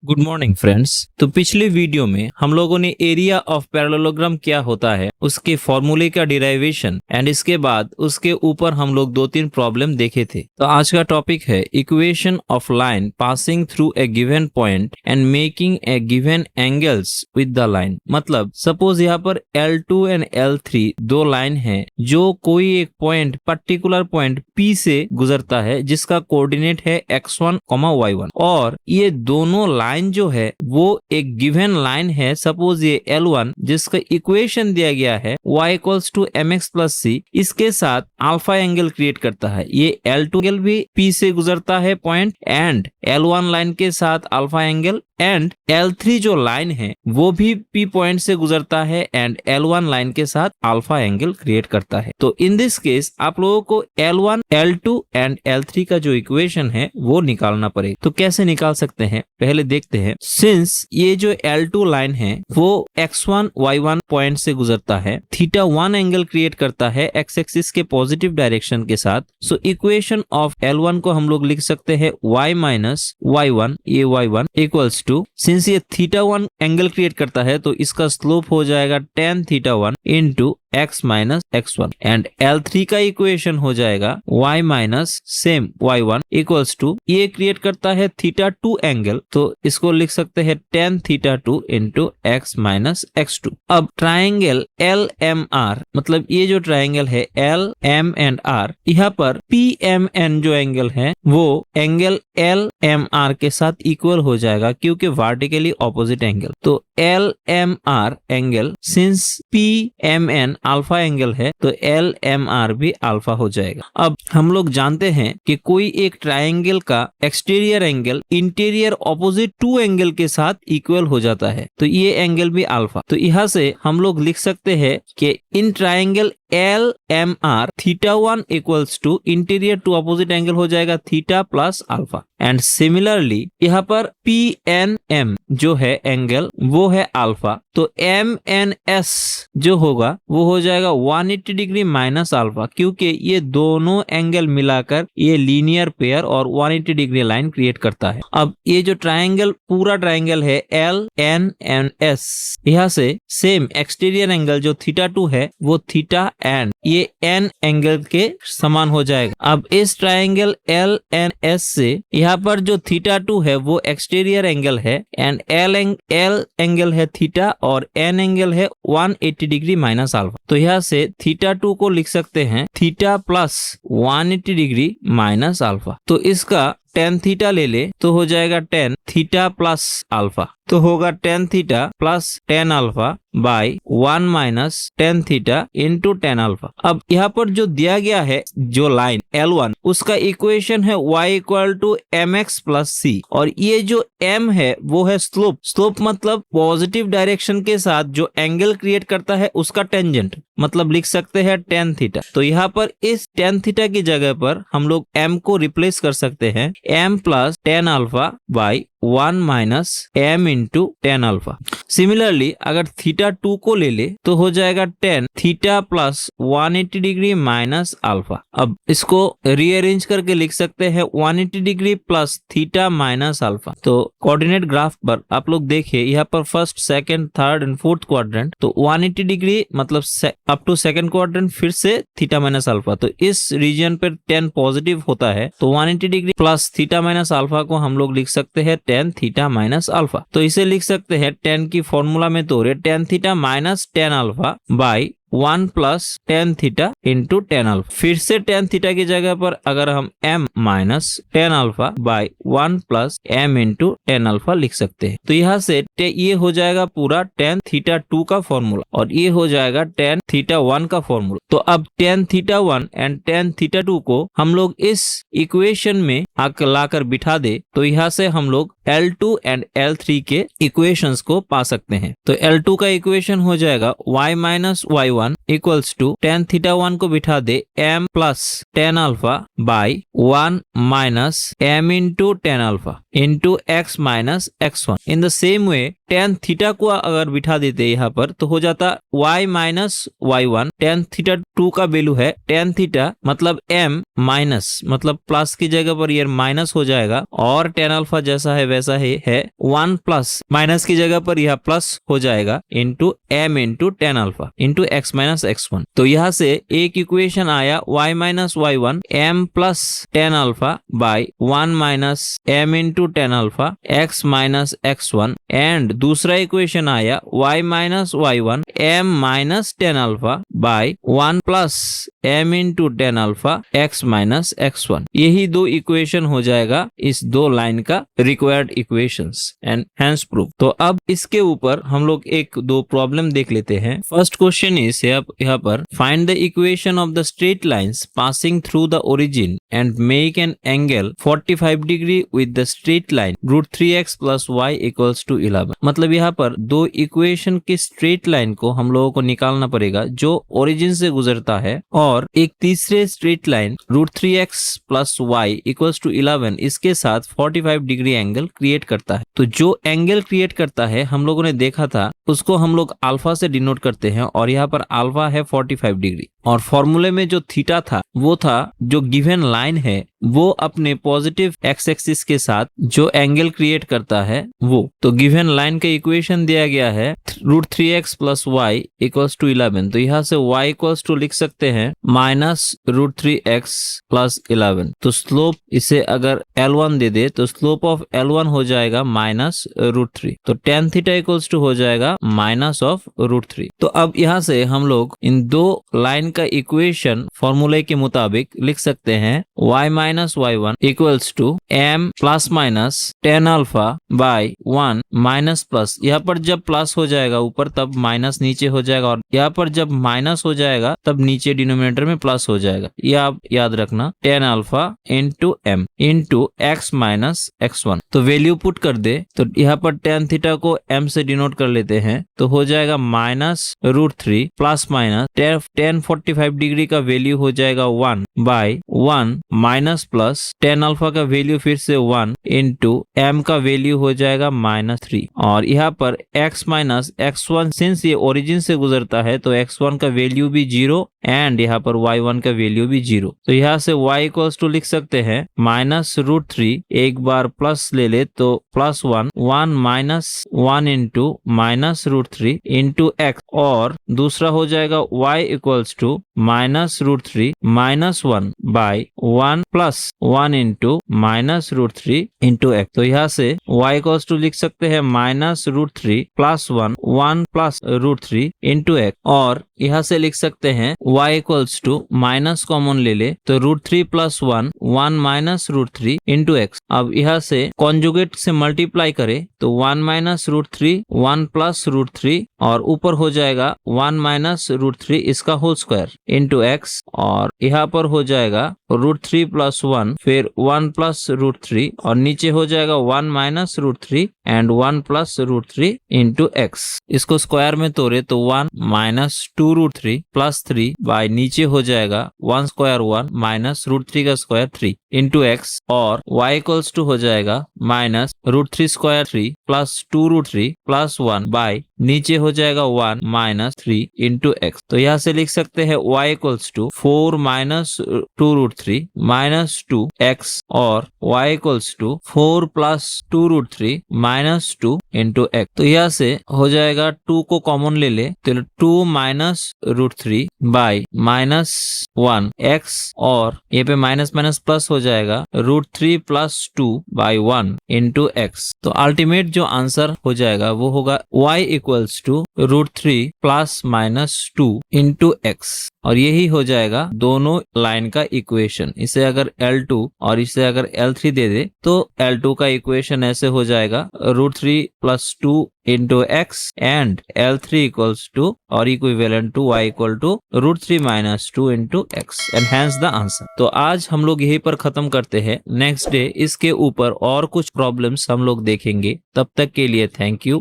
Good morning friends. तो पिछले video में हम लोगों ने एरिया ऑफ पैरेललोग्राम क्या होता है उसके फॉर्मूले का डिराइवेशन एंड इसके बाद उसके ऊपर हम लोग 2-3 प्रॉब्लम देखे थे। तो आज का टॉपिक है equation of line passing through a given point and making a given angles with the line. मतलब सपोज यहाँ पर L2 एंड L3 दो लाइन है जो कोई एक पॉइंट पर्टिकुलर पॉइंट P से गुजरता है जिसका कोऑर्डिनेट है x1, y1 और ये दोनों लाइन जो है वो एक गिवन लाइन है। सपोज ये L1 जिसका इक्वेशन दिया गया है y equals to mx plus c, इसके साथ अल्फा एंगल क्रिएट करता है। ये L2 एंगल भी P से गुजरता है पॉइंट एंड L1 लाइन के साथ अल्फा एंगल एंड L3 जो लाइन है वो भी P पॉइंट से गुजरता है एंड L1 लाइन के साथ अल्फा एंगल क्रिएट करता है। तो इन दिस केस आप लोगों को L1, L2 एंड L3 का जो इक्वेशन है वो निकालना पड़ेगा। तो कैसे निकाल सकते हैं पहले देखते हैं। सिंस ये जो L2 लाइन है वो x1, y1 पॉइंट से गुजरता है, θ1 एंगल क्रिएट करता है x एक्सिस के पॉजिटिव डायरेक्शन के साथ। सो इक्वेशन ऑफ L1 को हम लोग लिख सकते हैं y माइनस y1, ये y1 इक्वल्स टू, सिंस ये θ1 एंगल क्रिएट करता है तो इसका स्लोप हो जाएगा tan θ1 into x minus x1 and L3 का इक्वेशन हो जाएगा y minus same y1 equals to, ये क्रिएट करता है θ2 एंगल तो इसको लिख सकते हैं tan θ2 into x minus x2। अब ट्राइंगल LMR, मतलब ये जो ट्राइंगल है LM एंड R, यहाँ पर PMN जो एंगल है वो एंगल LMR के साथ इक्वल हो जाएगा क्योंकि वर्टिकली ऑपोजिट एंगल। तो LMR angle since PMN alpha angle है तो LMR भी अल्फा हो जाएगा। अब हम लोग जानते हैं कि कोई एक ट्राइंगल का exterior angle interior opposite to angle के साथ इक्वल हो जाता है तो ये एंगल भी अल्फा। तो यहाँ से हम लोग लिख सकते हैं कि in triangle LMR θ1 equals to interior two opposite angle हो जाएगा θ प्लस अल्फा एंड सिमिलरली यहाँ पर PNM जो है एंगल वो है अल्फा तो MNS जो होगा वो हो जाएगा 180 डिग्री माइनस अल्फा क्योंकि ये दोनों एंगल मिलाकर ये लीनियर पेयर और 180 डिग्री लाइन क्रिएट करता है। अब ये जो ट्राइंगल पूरा ट्राइंगल है LNS, यहाँ से सेम एक्सटीरियर एंगल जो θ2 है वो θ एंड ये n एंगल के समान हो जाएगा। अब इस ट्राइंगल LNS से यहाँ पर जो θ2 है वो एक्सटीरियर एंगल है एंड L एंगल है θ और n एंगल है 180 डिग्री माइनस अल्फा। तो यहाँ से θ2 को लिख सकते हैं θ प्लस 180 डिग्री माइनस अल्फा। तो इसका tan θ ले ले तो हो जाएगा tan θ प्लस अल्फा, तो होगा tan θ plus tan alpha by 1 minus tan θ into tan alpha. अब यहाँ पर जो दिया गया है जो लाइन L1 उसका इक्वेशन है y equal to mx plus c और ये जो m है वो है स्लोप। स्लोप मतलब पॉजिटिव डायरेक्शन के साथ जो एंगल क्रिएट करता है उसका टेंजेंट, मतलब लिख सकते हैं tan θ। तो यहाँ पर इस tan θ की जगह पर हम लोग m को रिप्लेस कर सकते हैं m plus tan alpha by 1 minus m into tan alpha. Similarly अगर θ2 को ले ले तो हो जाएगा tan θ plus 180 degree minus alpha. अब इसको रीअरेंज करके लिख सकते हैं 180 डिग्री प्लस θ माइनस अल्फा। तो कोऑर्डिनेट ग्राफ पर आप लोग देखिए यहाँ पर first, second, third and fourth quadrant, तो 180 डिग्री मतलब अप टू सेकंड क्वाड्रेंट फिर से θ माइनस अल्फा। तो इस रीजन पर tan पॉजिटिव होता है तो 180 डिग्री प्लस θ माइनस अल्फा को हम लोग लिख सकते हैं tan θ माइनस अल्फा। तो इसे लिख सकते हैं tan की फॉर्मूला में तो tan θ minus tan alpha by 1 plus tan θ into tan alpha. फिर से tan θ की जगह पर अगर हम m minus tan alpha by 1 plus m into tan alpha लिख सकते हैं। तो यहाँ से ये हो जाएगा पूरा tan θ2 का फॉर्मूला और ये हो जाएगा tan θ1 का फॉर्मूला। तो अब tan θ1 एंड tan θ2 को हम लोग इस इक्वेशन में लाकर बिठा दे तो यहाँ से हम लोग L2 एंड L3 के इक्वेशंस को पा सकते हैं। तो L2 का इक्वेशन हो जाएगा y minus y1 y1 equals to tan theta 1 को बिठा दे m plus tan alpha by 1 minus m into tan alpha into x minus x1। In the same way tan theta को अगर बिठा देते यहाँ पर तो हो जाता y minus y1। Tan theta 2 का वैल्यू है टेन थीटा मतलब m माइनस मतलब प्लस की जगह पर ये माइनस हो जाएगा और टेन अल्फा जैसा है वैसा ही है 1 प्लस माइनस की जगह पर यह प्लस हो जाएगा into m into tan alpha into x minus x1। तो यहाँ से एक इक्वेशन आया y minus y1 m plus tan alpha by 1 minus m into tan alpha x minus x1 and दूसरा इक्वेशन आया y minus y1 m minus tan alpha by 1 plus m into tan alpha x minus x1। यही दो equation हो जाएगा इस दो line का required equations and hence proof. तो अब इसके ऊपर हम लोग एक दो प्रॉब्लम देख लेते हैं। फर्स्ट क्वेश्चन इज यहाँ पर find the equation of the straight lines passing through the origin and make an angle 45 degree with the straight line √3x plus y equals to 11। मतलब यहाँ पर दो इक्वेशन की स्ट्रेट लाइन को हम लोगों को निकालना पड़ेगा जो ओरिजिन से गुजरता है और एक तीसरे straight line √3x plus y equals to 11 इसके साथ 45 डिग्री एंगल क्रिएट करता है। तो जो एंगल क्रिएट करता है हम लोगों ने देखा था उसको हम लोग अल्फा से डिनोट करते हैं और यहाँ पर अल्फा है 45 डिग्री और फॉर्मूले में जो थीटा था वो था जो गिवन लाइन है वो अपने पॉजिटिव एक्स एक्सिस के साथ जो एंगल क्रिएट करता है वो। तो गिवन लाइन का इक्वेशन दिया गया है √3x plus y equals to 11। तो यहाँ से y इक्वल्स टू लिख सकते हैं माइनस √3x प्लस 11। तो स्लोप इसे अगर L1 दे दे तो स्लोप ऑफ L1 हो जाएगा माइनस √3। तो टेन थीटा इक्वल्स टू हो जाएगा माइनस ऑफ √3। तो अब यहाँ से हम लोग इन दो लाइन का इक्वेशन फॉर्मूले के मुताबिक लिख सकते हैं y minus y1 equals to m plus minus tan alpha by 1 minus plus. यहाँ पर जब प्लस हो जाएगा ऊपर तब माइनस नीचे हो जाएगा और यहाँ पर जब माइनस हो जाएगा तब नीचे डिनोमिनेटर में प्लस हो जाएगा। ये आप याद रखना ten alpha into m into x minus x1। तो वैल्यू पुट कर दे तो यहाँ पर टेन थीटा को m से डिनोट कर लेते हैं तो हो जाएगा minus √3 plus minus ten 45 degree का वैल्यू हो जाएगा 1 by 1 minus plus tan alpha का वैल्यू फिर से 1 इंटू m का वैल्यू हो जाएगा -3 और यहाँ पर x माइनस x1 सिंस ये ओरिजिन से गुजरता है तो x1 का वैल्यू भी 0 एंड यहाँ पर y1 का वैल्यू भी 0। तो यहाँ से y इक्वल्स टू लिख सकते हैं -√3 एक बार प्लस ले ले तो plus 1 minus 1 into -√3 into x और दूसरा हो जाएगा y equals to -√3 minus 1 by 1 plus 1 into -√3 into x। तो यहाँ से y इक्वल्स टू लिख सकते हैं -√3 प्लस 1 प्लस √3 इंटू x और यहाँ से लिख सकते हैं y equals to minus common ले ले तो √3 प्लस 1 माइनस √3 इंटू x। अब यहाँ से कॉन्जुगेट से मल्टीप्लाई करे तो 1 माइनस √3 1 प्लस √3 और ऊपर हो जाएगा 1 माइनस √3 इसका होल स्क्वायर इंटू x और यहाँ पर हो जाएगा √3 प्लस 1 फिर 1 प्लस √3 और नीचे हो जाएगा 1 minus √3 and 1 plus √3 into x। इसको स्क्वायर में तोड़े तो 1 माइनस 2√3 प्लस 3 बाय नीचे हो जाएगा 1 स्क्वायर 1 माइनस √3 का स्क्वायर 3 इंटू x और y इक्वल्स टू हो जाएगा minus √3 square 3 plus 2√3 plus 1 by नीचे हो जाएगा 1 माइनस 3 इंटू x। तो यहाँ से लिख सकते हैं y equals to 4 minus 2√3 minus 2x और y equals to 4 plus 2√3 minus 2 into x। तो यहाँ से हो जाएगा 2 को कॉमन ले ले तो 2 माइनस √3 बाई माइनस 1 x और ये पे माइनस माइनस प्लस हो जाएगा √3 प्लस 2 बाई 1 इंटू x। तो अल्टीमेट जो आंसर हो जाएगा वो होगा y equals to √3 plus minus 2 into x और यही हो जाएगा दोनों लाइन का इक्वेशन। इसे अगर L2 और इसे अगर L3 दे दे तो L2 का इक्वेशन ऐसे हो जाएगा √3 plus 2 into x and L3 equals to और equivalent to y equal to √3 minus 2 into x and hence the answer. तो आज हम लोग यहीं पर खत्म करते हैं। नेक्स्ट डे इसके ऊपर और कुछ प्रॉब्लम्स हम लोग देखेंगे। तब तक के लिए थैंक यू।